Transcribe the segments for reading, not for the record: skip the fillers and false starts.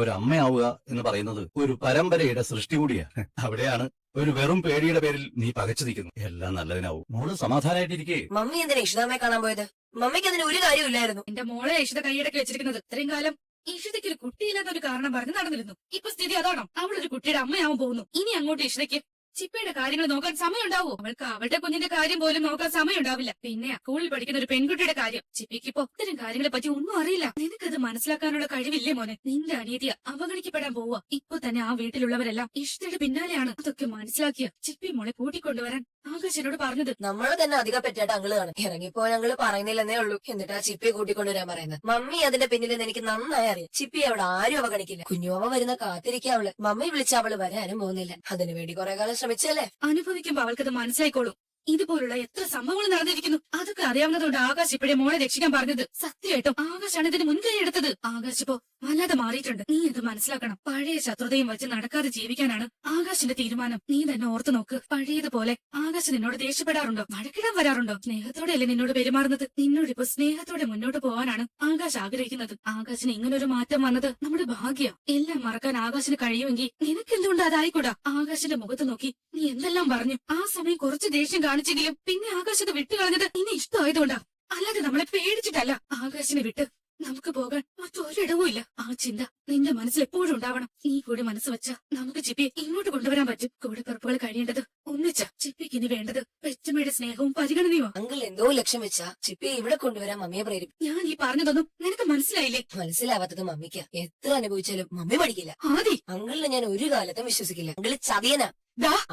ഒരു അമ്മയാവുക എന്ന് പറയുന്നത് ഒരു പരമ്പരയുടെ സൃഷ്ടി കൂടിയാ. അവിടെയാണ് ഒരു വെറും പേടിയുടെ പേരിൽ നീ പകച്ചു എല്ലാം നല്ലതിനാവും. മോള് സമാധാനായിട്ടിരിക്കേ. മമ്മി എന്തിനാ ഇഷിതാമ്മയെ കാണാൻ പോയത്? മമ്മിക്ക് അതിന് ഒരു കാര്യമില്ലായിരുന്നു. എന്റെ മോളെ ഇഷിത കൈയടക്കി വെച്ചിരിക്കുന്നത് ഇത്രയും കാലം ഇഷിതയ്ക്ക് ഒരു കുട്ടിയില്ലാത്തൊരു കാരണം പറഞ്ഞ് നടന്നിരുന്നു. ഇപ്പൊ സ്ഥിതി അതാണോ? അവളൊരു കുട്ടിയുടെ അമ്മയാവാൻ പോകുന്നു. ഇനി അങ്ങോട്ട് ഇഷിതയ്ക്ക് ചിപ്പയുടെ കാര്യങ്ങൾ നോക്കാൻ സമയം ഉണ്ടാവോ? അവൾക്ക് അവളുടെ കുഞ്ഞിന്റെ കാര്യം പോലും നോക്കാൻ സമയം ഉണ്ടാവില്ല. പിന്നെ സ്കൂളിൽ പഠിക്കുന്ന ഒരു പെൺകുട്ടിയുടെ കാര്യം. ചിപ്പിക്കിപ്പോ ഇത്തരം കാര്യങ്ങളെ പറ്റി ഒന്നും അറിയില്ല. നിനക്കത് മനസ്സിലാക്കാനുള്ള കഴിവില്ലേ മോനെ? നിന്റെ അനീതിയ അവഗണിക്കപ്പെടാൻ പോവുക. ഇപ്പൊ തന്നെ ആ വീട്ടിലുള്ളവരെല്ലാം ഇഷ്ടയുടെ പിന്നാലെയാണ്. അതൊക്കെ മനസ്സിലാക്കിയ ചിപ്പി മോളെ കൂട്ടിക്കൊണ്ടുവരാൻ ആകാശനോട് പറഞ്ഞത്. നമ്മള് തന്നെ അധികം പെറ്റായിട്ട് അങ്കിള് കാണും. ഇറങ്ങിപ്പോ ഞങ്ങള് പറയുന്നില്ലെന്നേ ഉള്ളൂ. എന്നിട്ട് ആ ചിപ്പിയെ കൂട്ടിക്കൊണ്ടുവരാൻ പറയുന്നത്. മമ്മി അതിന്റെ പിന്നിലെന്ന് എനിക്ക് നന്നായി അറിയാം. ചിപ്പി അവിടെ ആരും അവഗണിക്കില്ല. കുഞ്ഞുമാമ വരുന്ന കാത്തിരിക്കുക അവള്. മമ്മി വിളിച്ച അവള് വരാനും പോകുന്നില്ല. അതിനുവേണ്ടി കുറെ കാലം ശ്രമിച്ചല്ലേ. അനുഭവിക്കുമ്പോ അവൾക്കത് മനസ്സിലായിക്കോളും. ഇതുപോലുള്ള എത്ര സംഭവങ്ങൾ നടന്നിരിക്കുന്നു. അതൊക്കെ അറിയാവുന്നതുകൊണ്ട് ആകാശ് ഇപ്പോഴേ മോളെ രക്ഷിക്കാൻ പറഞ്ഞത്. സത്യമായിട്ടും ആകാശാണ് ഇതിന് മുൻകൈ എടുത്തത്. ആകാശ് ഇപ്പോ വല്ലാതെ മാറിയിട്ടുണ്ട്. നീ ഇത് മനസ്സിലാക്കണം. പഴയ ശത്രുതയും വെച്ച് നടക്കാതെ ജീവിക്കാനാണ് ആകാശിന്റെ തീരുമാനം. നീ തന്നെ ഓർത്തു നോക്ക്. പഴയതുപോലെ ആകാശ് നിന്നോട് ദേഷ്യപ്പെടാറുണ്ടോ? വഴക്കിടാൻ വരാറുണ്ടോ? സ്നേഹത്തോടെയല്ലേ നിന്നോട് പെരുമാറുന്നത്? നിന്നോടിപ്പോ സ്നേഹത്തോടെ മുന്നോട്ട് പോകാനാണ് ആകാശ് ആഗ്രഹിക്കുന്നത്. ആകാശിന് ഇങ്ങനൊരു മാറ്റം വന്നത് നമ്മുടെ ഭാഗ്യ. എല്ലാം മറക്കാൻ ആകാശിന് കഴിയുമെങ്കിൽ നിനക്കെന്തുകൊണ്ട് അതായിക്കൂടാ? ആകാശിന്റെ മുഖത്ത് നോക്കി നീ എന്തെല്ലാം പറഞ്ഞു. ആ സമയം കുറച്ച് ദേഷ്യം കാണിച്ചെങ്കിലും പിന്നെ ആകാശത്ത് വിട്ടുകളഞ്ഞത് നിന്നെ ഇഷ്ടമായതുകൊണ്ടാ. അല്ലാതെ നമ്മളെ പേടിച്ചിട്ടല്ല. ആകാശിനെ വിട്ട് നമുക്ക് പോകാൻ മറ്റൊരിടവും ഇല്ല. ആ ചിന്ത നിന്റെ മനസ്സിൽ എപ്പോഴും ഉണ്ടാവണം. നീ കൂടി മനസ്സ് വെച്ച നമുക്ക് ചിപ്പിയെ ഇങ്ങോട്ട് കൊണ്ടുവരാൻ പറ്റും. കൂടെ പിറപ്പുകൾ കഴിയേണ്ടത് ഒന്നിച്ച. ചിപ്പിക്ക് ഇനി വേണ്ടത് പെറ്റമ്മയുടെ സ്നേഹവും പരിഗണനയുമാണ്. അങ്കിൾ എന്തോ ലക്ഷ്യം വെച്ചാ ചിപ്പിയെ ഇവിടെ കൊണ്ടുവരാൻ മമ്മിയെ പ്രേരിപ്പിക്കും. ഞാൻ ഈ പറഞ്ഞതൊന്നും നിനക്ക് മനസ്സിലായില്ലേ? മനസ്സിലാവാത്തത് മമ്മിക്ക്. എത്ര അനുഭവിച്ചാലും മമ്മി പഠിക്കില്ല. ആദി, അങ്കിളിനെ ഞാൻ ഒരു കാലത്തും വിശ്വസിക്കില്ല. അങ്കിള് ചതിയനാ.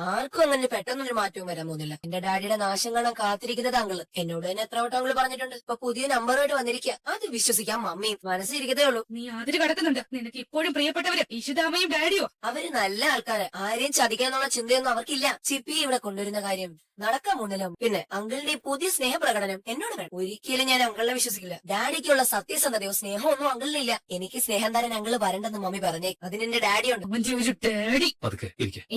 ആർക്കും അങ്ങനെ പെട്ടെന്നൊരു മാറ്റവും വരാൻ പോകുന്നില്ല. എന്റെ ഡാഡിയുടെ നാശം കാണാൻ കാത്തിരിക്കുന്നത് അങ്കിള്. എന്നോട് തന്നെ എത്ര വട്ടം അങ്കിള് പറഞ്ഞിട്ടുണ്ട്. ഇപ്പൊ പുതിയ നമ്പറുമായിട്ട് വന്നിരിക്കുക. അത് വിശ്വസിക്കാൻ മമ്മി മനസ്സിരിക്കതേ ഉള്ളൂ. നീ അതിര് കടക്കുന്നുണ്ട്. നിനക്ക് ഇപ്പോഴും പ്രിയപ്പെട്ടവര് ഇഷിതാമ്മയും ഡാഡിയോ? അവര് നല്ല ആൾക്കാര്. ആരെയും ചതിക്കാന്നുള്ള ചിന്തയൊന്നും അവർക്കില്ല. ചിപ്പി ഇവിടെ കൊണ്ടുവരുന്ന കാര്യം നടക്കാൻ പോകുന്നില്ല. പിന്നെ അങ്കിളിന്റെ ഈ പുതിയ സ്നേഹപ്രകടനം എന്നോട് വേണം. ഒരിക്കലും ഞാൻ അങ്കിളിനെ വിശ്വസിക്കില്ല. ഡാഡിക്കുള്ള സത്യസന്ധതയോ സ്നേഹമോ ഒന്നും അങ്കിളിനില്ല. എനിക്ക് സ്നേഹം തരാൻ അങ്കിള് വരണ്ടെന്ന് മമ്മി പറഞ്ഞേ. അതിനെന്റെ ഡാഡിയുണ്ട്.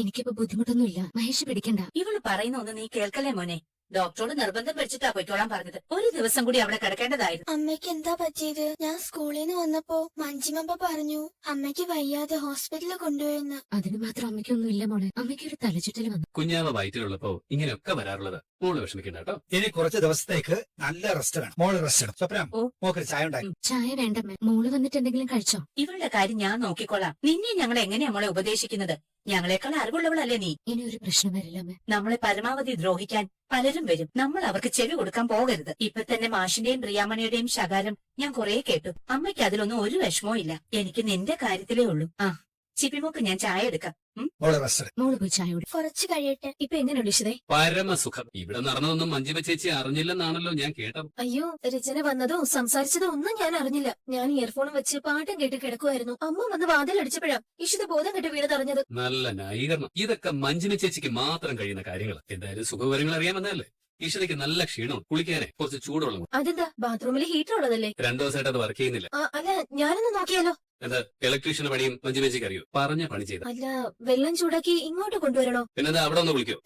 എനിക്കിപ്പോ ബുദ്ധിമുട്ടൊന്നുമില്ല. മഹേഷ് പിടിക്കണ്ട. ഇവള് പറയുന്ന ഒന്ന് നീ കേൾക്കല്ലേ മോനെ? ഡോക്ടറോട് നിർബന്ധം പിടിച്ചിട്ടാ പൊയ്ക്കോളാൻ പറഞ്ഞത്. ഒരു ദിവസം കൂടി അവിടെ കിടക്കേണ്ടതായിരുന്നു. അമ്മയ്ക്ക് എന്താ പറ്റിയത്? ഞാൻ സ്കൂളിൽ നിന്ന് വന്നപ്പോ മഞ്ജിമപ്പ പറഞ്ഞു അമ്മയ്ക്ക് വയ്യാതെ ഹോസ്പിറ്റലിൽ കൊണ്ടുപോയെന്ന്. അതിന് മാത്രം അമ്മയ്ക്കൊന്നും ഇല്ല മോളെ. അമ്മയ്ക്ക് ഒരു തലചുറ്റൽ വന്നു. കുഞ്ഞാമ വയറ്റിലുള്ളപ്പോ ഇങ്ങനെയൊക്കെ വരാറുള്ളത്. മോള് വിഷമിക്കണ്ട കേട്ടോ. ഇനി കുറച്ച് ദിവസത്തേക്ക് നല്ല റെസ്റ്റ് വേണം. മോള് റെസ്റ്റ് എടുക്കും. സ്വപ്നം, മോക്കൊരു ചായ ഉണ്ടായി. ചായ വേണ്ടമ്മേ. മോള് വന്നിട്ട് എന്തെങ്കിലും കഴിച്ചോ? ഇവളുടെ കാര്യം ഞാൻ നോക്കിക്കോളാം. നിന്നെ ഞങ്ങൾ എങ്ങനെയാ മോളെ ഉപദേശിക്കുന്നത്? ഞങ്ങളെക്കാൾ അറിവുള്ളവളല്ലേ നീ? ഇനി ഒരു പ്രശ്നം വരില്ലമ്മേ. നമ്മളെ പരമാവധി ദ്രോഹിക്കാൻ പലരും വരും. നമ്മൾ അവർക്ക് ചെവി കൊടുക്കാൻ പോകരുത്. ഇപ്പൊ തന്നെ മാഷിന്റെയും പ്രിയാമണിയുടെയും ശകാരം ഞാൻ കുറെ കേട്ടു. അമ്മയ്ക്ക് അതിലൊന്നും ഒരു വിഷമവും ഇല്ല. എനിക്ക് നിന്റെ കാര്യത്തിലേ ഉള്ളൂ. ആ ചിപ്പിമോക്ക് ഞാൻ ചായ എടുക്കാം. മോള് പോയി ചായ കുടി. കുറച്ച് കഴിയട്ടെ. ഇപ്പൊ എങ്ങനെയുണ്ട് ഇഷിതേ? പരമസുഖം. ഇവിടെ നടന്നതൊന്നും മഞ്ജിമ ചേച്ചി അറിഞ്ഞില്ലെന്നാണല്ലോ ഞാൻ കേട്ടത്. അയ്യോ, രചന വന്നതോ സംസാരിച്ചതോ ഒന്നും ഞാൻ അറിഞ്ഞില്ല. ഞാൻ ഇയർഫോണും വെച്ച് പാട്ടും കേട്ട് കിടക്കുമായിരുന്നു. അമ്മ വന്ന് വാതിൽ അടിച്ചപ്പോഴാ ഇഷിത ബോധം കെട്ട് വീണതറിഞ്ഞത്. നല്ല ന്യായീകരണം. ഇതൊക്കെ മഞ്ജിമ ചേച്ചിക്ക് മാത്രം കഴിയുന്ന കാര്യങ്ങൾ. എന്തായാലും സുഖവിവരങ്ങൾ അറിയാമെന്നല്ലേ? ഈശ്വരയ്ക്ക് നല്ല ക്ഷീണവും. കുളിക്കാനേ കുറച്ച് ചൂടുള്ള. അതെന്താ, ബാത്റൂമിൽ ഹീറ്റർ ഉള്ളതല്ലേ? 2 ദിവസമായിട്ട് അത് വർക്ക് ചെയ്യുന്നില്ല. അല്ല, ഞാനൊന്ന് നോക്കിയാലോ? എന്താ ഇലക്ട്രീഷ്യന്റെ പണിയും മഞ്ജിമേച്ചിക്ക് അറിയോ? പറഞ്ഞ പണി ചെയ്ത. അല്ല, വെള്ളം ചൂടാക്കി ഇങ്ങോട്ട് കൊണ്ടുവരണോ? പിന്നെന്താ അവിടെ ഒന്ന് വിളിക്കോ?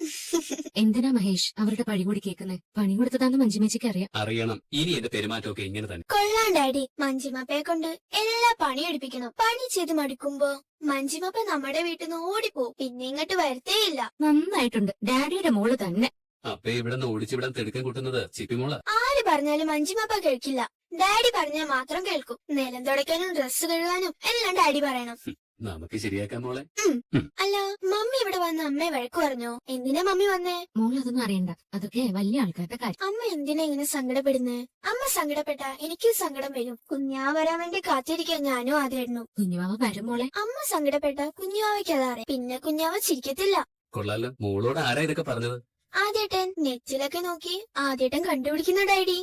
എന്തിനാ മഹേഷ് അവരുടെ പഴി കൂടി കേൾക്കുന്നത്? പണി കൊടുത്തതാന്ന് മഞ്ജിമേച്ചിക്ക് അറിയാം. അറിയണം. ഇനി എന്റെ പെരുമാറ്റമൊക്കെ ഇങ്ങനെ തന്നെ. കൊള്ളാം ഡാഡി. മഞ്ജിമപ്പയെ കൊണ്ട് എല്ലാ പണി എടുപ്പിക്കണം. പണി ചെയ്ത് മടുക്കുമ്പോ മഞ്ജിമപ്പ നമ്മുടെ വീട്ടിൽ നിന്ന് ഓടിപ്പോവും. പിന്നെ ഇങ്ങോട്ട് വരത്തേയില്ല. നന്നായിട്ടുണ്ട്. ഡാഡിയുടെ മോള് തന്നെ. അപ്പൊ ഇവിടെ നിന്ന് ഓടിച്ചിവിടാൻ തിടുക്കം കൂട്ടുന്നത് ചിപ്പിമോള. ആര് പറഞ്ഞാലും മഞ്ജിമപ്പ കേൾക്കില്ല. ഡാഡി പറഞ്ഞാൽ മാത്രം കേൾക്കും. നിലം തുടയ്ക്കാനും ഡ്രസ്സ് കഴുകാനും എല്ലാം ഡാഡി പറയണം. നമുക്ക് ശരിയാക്കാം മോളെ. അല്ല, മമ്മി ഇവിടെ വന്ന് അമ്മയെ വഴക്കു പറഞ്ഞോ? എന്തിനാ മമ്മി വന്നേ? മോള് അതൊന്നും അറിയണ്ട. അതൊക്കെ വലിയ ആൾക്കാരുടെ കാര്യം. അമ്മ എന്തിനാ ഇങ്ങനെ സങ്കടപ്പെടുന്നേ? അമ്മ സങ്കടപ്പെട്ട എനിക്കും സങ്കടം വരും. കുഞ്ഞാ വരാൻ വേണ്ടി കാത്തിരിക്കാൻ ഞാനും ആദ്യമായിരുന്നു. കുഞ്ഞുവാവ വരും മോളെ. അമ്മ സങ്കടപ്പെട്ട കുഞ്ഞാവയ്ക്ക് അതറിയാം. പിന്നെ കുഞ്ഞാവ ചിരിക്കത്തില്ല. കൊള്ളാലോ. മോളോട് ആരാ ഇതൊക്കെ പറഞ്ഞത്? ആദ്യേട്ടൻ നെറ്റിലൊക്കെ നോക്കി ആദ്യേട്ടൻ കണ്ടുപിടിക്കുന്ന ഡാഡി.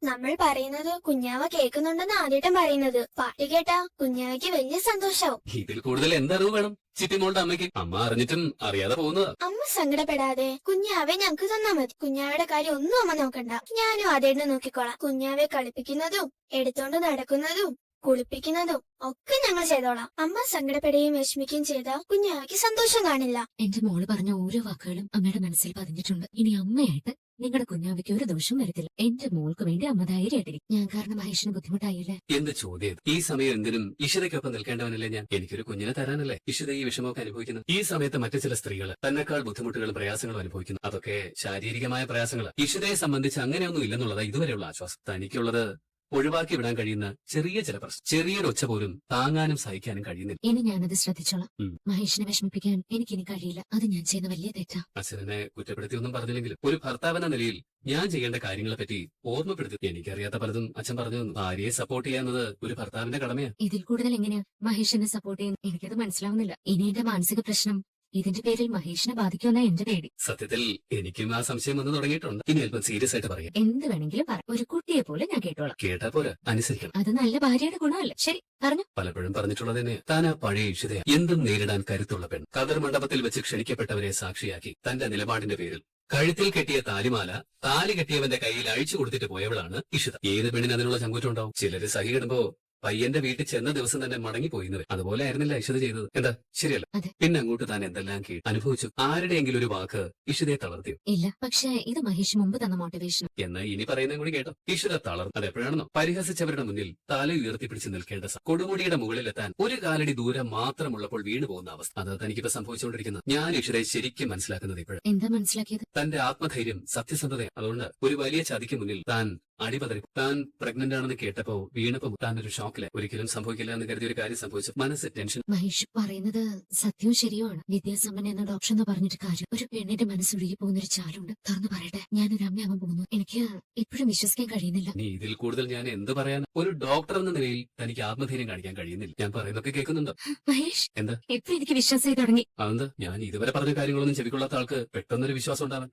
നമ്മൾ പറയുന്നത് കുഞ്ഞാവ കേൾക്കുന്നുണ്ടെന്ന് ആദ്യേട്ടൻ പറയുന്നത്. പാട്ട് കേട്ടാ കുഞ്ഞാവയ്ക്ക് വലിയ സന്തോഷാവും. ഇതിൽ കൂടുതൽ എന്തറിവ് വേണം ചിപ്പിമോളുടെ അമ്മയ്ക്ക്? അമ്മ അറിഞ്ഞിട്ടും അറിയാതെ പോകുന്നതാ. അമ്മ സങ്കടപ്പെടാതെ കുഞ്ഞാവെ ഞങ്ങക്ക് തന്നാ മതി. കുഞ്ഞാവയുടെ കാര്യം ഒന്നും അമ്മ നോക്കണ്ട. ഞാനും ആദ്യേട്ടനെ നോക്കിക്കോളാം. കുഞ്ഞാവെ കളിപ്പിക്കുന്നതും എടുത്തോണ്ട് നടക്കുന്നതും കുളിപ്പിക്കുന്നതും ഒക്കെ ഞങ്ങൾ ചെയ്തോളാം. അമ്മ സങ്കടപ്പെടുകയും വിഷമിക്കുകയും ചെയ്താൽ കുഞ്ഞാവയ്ക്ക് സന്തോഷം കാണില്ല. എന്റെ മോള് പറഞ്ഞ ഓരോ വാക്കുകളും അമ്മയുടെ മനസ്സിൽ പതിഞ്ഞിട്ടുണ്ട്. ഇനി അമ്മയായിട്ട് നിങ്ങളുടെ കുഞ്ഞാവയ്ക്ക് ഒരു ദോഷവും വരത്തില്ല. എന്റെ മോൾക്ക് വേണ്ടി അമ്മ ധൈര്യമായിട്ടിരിക്കും. ഞാൻ കാരണം മഹേഷിന് ബുദ്ധിമുട്ടായില്ലേ? എന്ത് ചോദ്യം! ഈ സമയം എന്തിനും ഇഷിതയ്ക്കൊപ്പം നിൽക്കേണ്ടവനല്ലേ ഞാൻ? എനിക്കൊരു കുഞ്ഞിനെ തരാനല്ലേ ഇഷിത ഈ വിഷമമൊക്കെ അനുഭവിക്കുന്നത്. ഈ സമയത്ത് മറ്റു ചില സ്ത്രീകൾ തന്നെക്കാൾ ബുദ്ധിമുട്ടുകളും പ്രയാസങ്ങളും അനുഭവിക്കുന്നു. അതൊക്കെ ശാരീരികമായ പ്രയാസങ്ങൾ. ഇഷിതയെ സംബന്ധിച്ച് അങ്ങനെയൊന്നും ഇല്ലെന്നുള്ളതാ ഇതുവരെയുള്ള ആശ്വാസം. തനിക്കുള്ളത് ഒഴിവാക്കി വിടാൻ കഴിയുന്ന ചെറിയ ചില പ്രശ്നം, ചെറിയൊരു ഒച്ച പോലും താങ്ങാനും സഹിക്കാനും കഴിയുന്നില്ല. ഇനി ഞാനത് ശ്രദ്ധിച്ചോളാം. ഉം. മഹേഷിനെ വിഷമിപ്പിക്കാൻ എനിക്കിനി കഴിയില്ല. അത് ഞാൻ ചെയ്യുന്ന വലിയ തെറ്റാ. അച്ഛനെ കുറ്റപ്പെടുത്തിയൊന്നും പറഞ്ഞില്ലെങ്കിലും ഒരു ഭർത്താവെന്ന നിലയിൽ ഞാൻ ചെയ്യേണ്ട കാര്യങ്ങളെ പറ്റി ഓർമ്മപ്പെടുത്തി. എനിക്കറിയാത്ത പലതും അച്ഛൻ പറഞ്ഞു തന്നു. ഭാര്യയെ സപ്പോർട്ട് ചെയ്യാന്നത് ഒരു ഭർത്താവിന്റെ കടമയാണ്. ഇതിൽ കൂടുതൽ എങ്ങനെയാ മഹേഷിനെ സപ്പോർട്ട് ചെയ്യുന്നത്? എനിക്കത് മനസ്സിലാവുന്നില്ല. ഇനി എന്റെ മാനസിക പ്രശ്നം ഇതിന്റെ പേരിൽ മഹേഷിനെ ബാധിക്കുമെന്ന എന്റെ പേടി. സത്യത്തിൽ എനിക്കും ആ സംശയം വന്നു തുടങ്ങിയിട്ടുണ്ട്. ഇനി അല്പം സീരിയസ് ആയിട്ട് പറയാം. എന്ത് വേണമെങ്കിലും പറ. ഒരു കുട്ടിയെ പോലെ ഞാൻ കേട്ടോളാം. കേട്ടാ പോരാ, അനുസരിക്കണം. അത് നല്ല ഭാര്യയുടെ ഗുണമല്ല. ശരി, പറഞ്ഞു. പലപ്പോഴും പറഞ്ഞിട്ടുള്ളത് തന്നെ താൻ ആ പഴയ ഇഷിതയെ എന്തും നേരിടാൻ കരുത്തുള്ള പെൺ. കതർ മണ്ഡപത്തിൽ വെച്ച് ക്ഷണിക്കപ്പെട്ടവരെ സാക്ഷിയാക്കി തന്റെ നിലപാടിന്റെ പേരിൽ കഴുത്തിൽ കെട്ടിയ താലിമാല താലി കെട്ടിയവന്റെ കയ്യിൽ അഴിച്ചു കൊടുത്തിട്ട് പോയവളാണ് ഇഷിത. ഏത് പെണ്ണിന് അതിനുള്ള ചങ്കൂറ്റം ഉണ്ടാവും? ചിലര് സഹി കിടുമ്പോ പയ്യന്റെ വീട്ടിൽ ചെന്ന ദിവസം തന്നെ മടങ്ങിപ്പോയിന്നത്. അതുപോലെ ആയിരുന്നില്ല ഇഷിത ചെയ്തത്. എന്താ ശരിയല്ല? അതെ. പിന്നെ അങ്ങോട്ട് താൻ എന്തെല്ലാം അനുഭവിച്ചു? ആരുടെയെങ്കിലും ഒരു വാക്ക് ഇഷിതയെ തളർത്തിയോ? ഇല്ല, പക്ഷേ ഇത് മഹേഷ് മുമ്പ് തന്ന മോട്ടിവേഷൻ. എന്ന് ഇനി പറയുന്നതും കൂടി കേട്ടോ. ഇഷിത തളർന്നു. അതെപ്പോഴാണെന്നോ? പരിഹസിച്ചവരുടെ മുന്നിൽ തല ഉയർത്തിപ്പിടിച്ച് നിൽക്കേണ്ട കൊടുമുടിയുടെ മുകളിലെത്താൻ ഒരു കാലടി ദൂരം മാത്രമുള്ളപ്പോൾ വീണു പോകുന്ന അവസ്ഥ. അത് തനിക്കിപ്പോ സംഭവിച്ചുകൊണ്ടിരിക്കുന്നത്. ഞാൻ ഇഷിതയെ ശരിക്കും മനസ്സിലാക്കുന്നത് ഇപ്പോഴും. എന്താ മനസ്സിലാക്കിയത്? തന്റെ ആത്മധൈര്യം, സത്യസന്ധത. അതുകൊണ്ട് ഒരു വലിയ ചതിക്ക് മുന്നിൽ താൻ അടിപതറി. താൻ പ്രഗ്നന്റ് ആണെന്ന് കേട്ടപ്പോ വീണപ്പോ താൻ ഒരു ഷോക്കില്. ഒരിക്കലും സംഭവിക്കില്ല എന്ന് കരുതിയ ഒരു കാര്യം സംഭവിച്ചു. മനസ്സ് ടെൻഷൻ. മഹേഷ് പറയുന്നത് സത്യവും ശരിയുമാണ്. വിദ്യാസമ്പന്ന എന്ന ഡോക്ടർ എന്ന് പറഞ്ഞിട്ട് കാര്യം. ഒരു പെണ്ണിന്റെ മനസ്സൊഴുകി പോകുന്നൊരു ചാലുണ്ട്. തുറന്നു പറയട്ടെ, ഞാനൊരു അമ്മയാവാൻ പോകുന്നു. എനിക്ക് ഇപ്പോഴും വിശ്വസിക്കാൻ കഴിയുന്നില്ല. നീ ഇതിൽ കൂടുതൽ ഞാൻ എന്ത് പറയാൻ? ഒരു ഡോക്ടർ എന്ന നിലയിൽ തനിക്ക് ആത്മധൈര്യം കാണിക്കാൻ കഴിയുന്നില്ല. ഞാൻ പറയുന്നതൊക്കെ കേൾക്കുന്നുണ്ടോ? മഹേഷ്, എന്താ? ഇപ്പൊ എനിക്ക് വിശ്വാസമായി തുടങ്ങി. അതെന്താ? ഞാൻ ഇതുവരെ പറഞ്ഞ കാര്യങ്ങളൊന്നും ചെവിക്കൊള്ളാത്ത ആൾക്ക് പെട്ടെന്നൊരു വിശ്വാസം ഉണ്ടാവാൻ?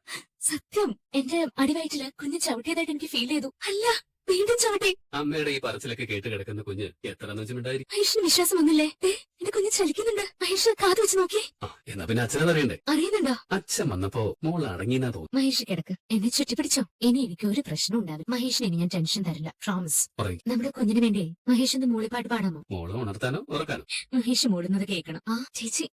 സത്യം, എന്റെ അടിവയറ്റില് കുഞ്ഞ് ചവിട്ടിയതായിട്ട് എനിക്ക് ഫീൽ ചെയ്തു. അല്ല, വീണ്ടും ചവിട്ടി. അമ്മയുടെ ഈ പറച്ചിലൊക്കെ കേട്ട് കിടക്കുന്ന കുഞ്ഞ് എത്ര നെഞ്ചുണ്ടായിരിക്കും? മഹേഷിന് വിശ്വാസം വന്നില്ലേ? എന്റെ കുഞ്ഞ് ചലിക്കുന്നുണ്ട്. മഹേഷ് കാത് വെച്ച് നോക്കി. ആ, എന്നാ പിന്നെ അച്ഛനെ അറിയണ്ടേ? അറിയുന്നുണ്ടോ? അച്ഛൻ വന്നപ്പോ മോൾ അടങ്ങിനാ തോന്നുന്നു. മഹേഷ് കിടക്ക്, എന്നെ ചുറ്റിപ്പിടിച്ചോ. ഇനി എനിക്ക് ഒരു പ്രശ്നം ഉണ്ടാവില്ല. മഹേഷിന് ഇനി ഞാൻ ടെൻഷൻ തരില്ല. പ്രോമിസ്. പറയും. നമ്മുടെ കുഞ്ഞിന് വേണ്ടി മഹേഷ് ഒന്ന് മൂളിപ്പാട്ട് പാടാമോ? മോളെ ഉണർത്താനോ ഉറക്കാനോ? മഹേഷ് മൂടുന്നത് കേൾക്കണം. ആ ചേച്ചി,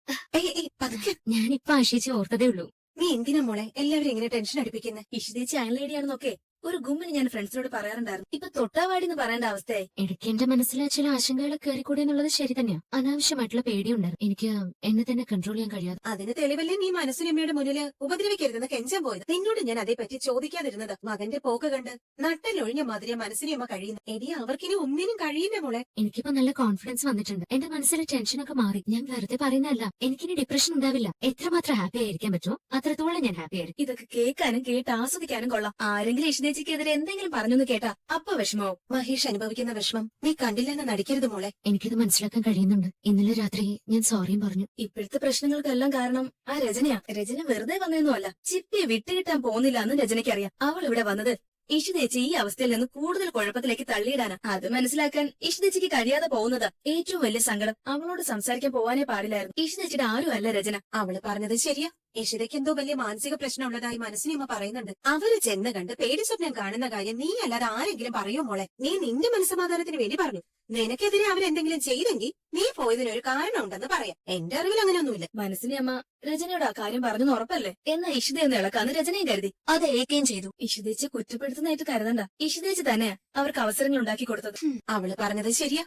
പതുക്കെ. ഞാനിപ്പൊ ആശിച്ച് ഓർത്തതേ ഉള്ളൂ. നീ എന്തിനാ മോളെ എല്ലാവരും ഇങ്ങനെ ടെൻഷൻ അടിപ്പിക്കുന്നത്? ഇഷിതേച്ചി അയൽ ലേഡിയാണെന്നൊക്കെ ഒരു ഗുമ്മിന് ഞാൻ ഫ്രണ്ട്സിനോട് പറയാറുണ്ടായിരുന്നു. ഇപ്പൊ തൊട്ടാവാടി എന്ന് പറയേണ്ട അവസ്ഥയായി. ഇടയ്ക്ക് എന്റെ മനസ്സിലെ ചില ആശങ്കകൾ കയറിക്കൂടെ എന്നുള്ളത് ശരി തന്നെയാ. അനാവശ്യമായിട്ടുള്ള പേടിയുണ്ടായിരുന്നു. എനിക്ക് എന്നെ തന്നെ കൺട്രോൾ ചെയ്യാൻ കഴിയാതെ. അതിന് തെളിവല്ലേ നീ മനസ്സിനമ്മയുടെ മുന്നില് ഉപദ്രവിക്കരുതെന്ന് കെഞ്ചാൻ പോയത്. നിന്നോട് ഞാൻ അതേപറ്റി ചോദിക്കാതിരുന്നത്. മകന്റെ പോക്ക് കണ്ട് നട്ടലൊഴിഞ്ഞ മാതിരിയ മനസ്സിനെയമ്മ കഴിയുന്നു. എടി അവർക്കിനി ഒന്നിനും കഴിയില്ല മോളെ. എനിക്കിപ്പോ നല്ല കോൺഫിഡൻസ് വന്നിട്ടുണ്ട്. എന്റെ മനസ്സിലെ ടെൻഷനൊക്കെ മാറി. ഞാൻ വെറുതെ പറയുന്നതല്ല. എനിക്കിനി ഡിപ്രഷൻ ഉണ്ടാവില്ല. എത്രമാത്രം ഹാപ്പി ആയിരിക്കാൻ പറ്റുമോ അത്രത്തോളം ഞാൻ ഹാപ്പി ആയിരിക്കും. ഇതൊക്കെ കേൾക്കാനും കേട്ട് ആസ്വദിക്കാനും കൊള്ളാം. ആരെങ്കിലും ഇഷിതേച്ചിക്കെതിരെ എന്തെങ്കിലും പറഞ്ഞു കേട്ടാ അപ്പൊ വിഷമാവും. മഹേഷ് അനുഭവിക്കുന്ന വിഷമം നീ കണ്ടില്ലെന്ന് നടിക്കരുത് മോളെ. എനിക്കത് മനസ്സിലാക്കാൻ കഴിയുന്നുണ്ട്. ഇന്നലെ രാത്രി ഞാൻ സോറിയും പറഞ്ഞു. ഇപ്പോഴത്തെ പ്രശ്നങ്ങൾക്കെല്ലാം കാരണം ആ രചനയാ. രചന വെറുതെ വന്നതൊന്നുമല്ല. ചിപ്പിയെ വിട്ടുകിട്ടാൻ പോകുന്നില്ല എന്ന് രചനയ്ക്കറിയാം. അവൾ ഇവിടെ വന്നത് ഇഷിതേച്ചി ഈ അവസ്ഥയിൽ നിന്ന് കൂടുതൽ കുഴപ്പത്തിലേക്ക് തള്ളിയിടാനാ. അത് മനസ്സിലാക്കാൻ ഇഷിതേച്ചിക്ക് കഴിയാതെ പോകുന്നത് ഏറ്റവും വലിയ സങ്കടം. അവളോട് സംസാരിക്കാൻ പോവാനേ പാടില്ലായിരുന്നു. ഇഷിതേച്ചിയുടെ ആരും അല്ല രചന. അവള് പറഞ്ഞത് ശരിയാ. ഇഷിതയ്ക്ക് എന്തോ വലിയ മാനസിക പ്രശ്നം ഉള്ളതായി മനസ്സിനിയമ്മ പറയുന്നുണ്ട്. അവര് ചെന്ന് കണ്ട് പേടി സ്വപ്നം കാണുന്ന കാര്യം നീ അല്ലാതെ ആരെങ്കിലും പറയോ മോളെ? നീ നിന്റെ മനസ്സമാധാനത്തിന് വേണ്ടി പറഞ്ഞു. നിനക്കെതിരെ അവരെന്തെങ്കിലും ചെയ്തെങ്കിൽ നീ പോയതിനൊരു കാരണം ഉണ്ടെന്ന് പറയാം. എന്റെ അറിവിൽ അങ്ങനെയൊന്നുമില്ല. മനസ്സിനെ അമ്മ രചനയോട് ആ കാര്യം പറഞ്ഞെന്ന് ഉറപ്പല്ലേ? എന്നാ ഇഷിതയൊന്ന് ഇളക്കാന്ന് രചനയും കരുതി. അത് ഏൽക്കുകയും ചെയ്തു. ഇഷിതേച്ചി കുറ്റപ്പെടുത്തുന്നതായിട്ട് കരുതണ്ട. ഇഷിതേച്ചി തന്നെയാ അവർക്ക് അവസരങ്ങൾ ഉണ്ടാക്കി കൊടുത്തത്. അവള് പറഞ്ഞത് ശരിയാ.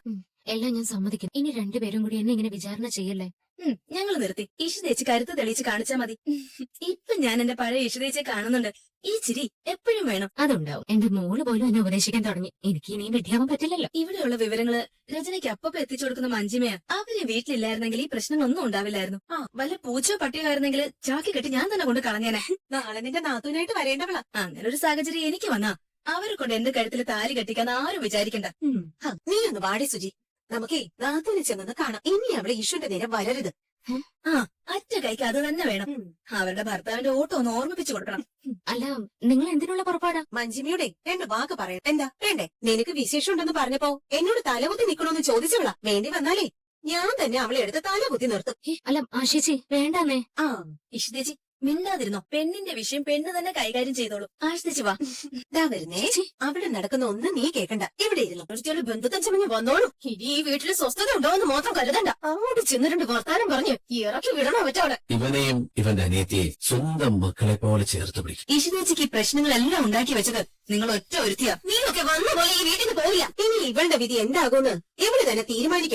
എല്ലാം ഞാൻ സമ്മതിക്കും. ഇനി രണ്ടുപേരും കൂടി എന്നെ ഇങ്ങനെ വിചാരണ ചെയ്യല്ലേ. ഞങ്ങൾ നിർത്തി. ഇഷിതേച്ചി കരുത്ത് തെളിയിച്ച് കാണിച്ചാ മതി. ഇപ്പൊ ഞാൻ എന്റെ പഴയ ഇഷിതേച്ചിയെ കാണുന്നുണ്ട്. ഈ ചിരി എപ്പോഴും വേണം. അതുണ്ടാവും. എന്റെ മോള് പോലും എന്നെ ഉപദേശിക്കാൻ തുടങ്ങി. എനിക്ക് ഇനിയും വിഡ്ഢിയാവാൻ പറ്റില്ലല്ലോ. ഇവിടെയുള്ള വിവരങ്ങള് രചനയ്ക്ക് അപ്പൊ എത്തിച്ചു കൊടുക്കുന്ന മഞ്ജിമയാ. അവര് വീട്ടിലില്ലായിരുന്നെങ്കിൽ ഈ പ്രശ്നങ്ങളൊന്നും ഉണ്ടാവില്ലായിരുന്നു. ആ വല്ല പൂച്ചോ പട്ടിയോ ആയിരുന്നെങ്കിൽ ചാക്കി കെട്ടി ഞാൻ തന്നെ കൊണ്ട് കളഞ്ഞേനെ. നാളെ നിന്റെ നാത്തൂനായിട്ട് വരേണ്ടവളാ. അങ്ങനെ ഒരു സാഹചര്യം എനിക്ക് വന്നാ അവരെ കൊണ്ട് എന്റെ കഴുത്തിൽ താലി കെട്ടിക്കാൻ ആരും വിചാരിക്കണ്ട. നീ ഒന്ന് വാടി സുജി. നമുക്കേ നാത്തൂനെ ചെന്നൊന്ന് കാണാം. ഇനി അവളെ ഇഷുന്റെ നേരം വരരുത്. അറ്റ കൈക്ക് അത് തന്നെ വേണം. അവരുടെ ഭർത്താവിന്റെ ഓട്ടോ ഒന്ന് ഓർമ്മിപ്പിച്ചു കൊടുക്കണം. അല്ല, നിങ്ങൾ എന്തിനുള്ള പുറപ്പാടാ? മഞ്ജിമിയുടെ രണ്ട് വാക്ക് പറയാം. എന്താ വേണ്ടേ? നിനക്ക് വിശേഷം ഉണ്ടെന്ന് പറഞ്ഞപ്പോ എന്നോട് തലകുത്തി നിക്കണോന്ന് ചോദിച്ചവളാ. വേണ്ടി വന്നാലേ ഞാൻ തന്നെ അവളെ എടുത്ത് തലകുത്തി നിർത്തും. അല്ല ആശേച്ചി, വേണ്ടാന്നേ. ആ ഇഷിതേച്ചി മിണ്ടാതിരുന്നോ? പെണ്ണിന്റെ വിഷയം പെണ്ണ് തന്നെ കൈകാര്യം ചെയ്തോളൂ. ആശ്രയിച്ചു വാ. ദാ വരുന്നേ. അവിടെ നടക്കുന്ന ഒന്നും നീ കേക്കണ്ട. ഇവിടെ ഇരുന്നു. ഒരുത്തിയോട് ബന്ധുത്തം ചമഞ്ഞ് വന്നോളൂ. ഇനി ഈ വീട്ടിൽ സ്വസ്ഥത ഉണ്ടാവുമെന്ന് മാത്രം കരുതണ്ട. അങ്ങോട്ട് ചെന്ന് രണ്ട് വർത്താനം പറഞ്ഞ് ഇറക്കി വിടണോ പറ്റവിടെ. ഇവനെയും ഇവന്റെ അനിയത്തിയെ സ്വന്തം മക്കളെ പോലെ ചേർത്ത് പിടിക്കും. ഈശ്വരേച്ചിക്ക് ഈ പ്രശ്നങ്ങളെല്ലാം ഉണ്ടാക്കി വെച്ചത് നിങ്ങൾ ഒറ്റ ഒരുത്തിയാ. നീയൊക്കെ വന്ന പോലെ ഈ വീട്ടിൽ പോവില്ല. ഇനി ഇവളുടെ വിധി എന്താകുമെന്ന് ഇവള് തന്നെ തീരുമാനിക്കട്ടെ.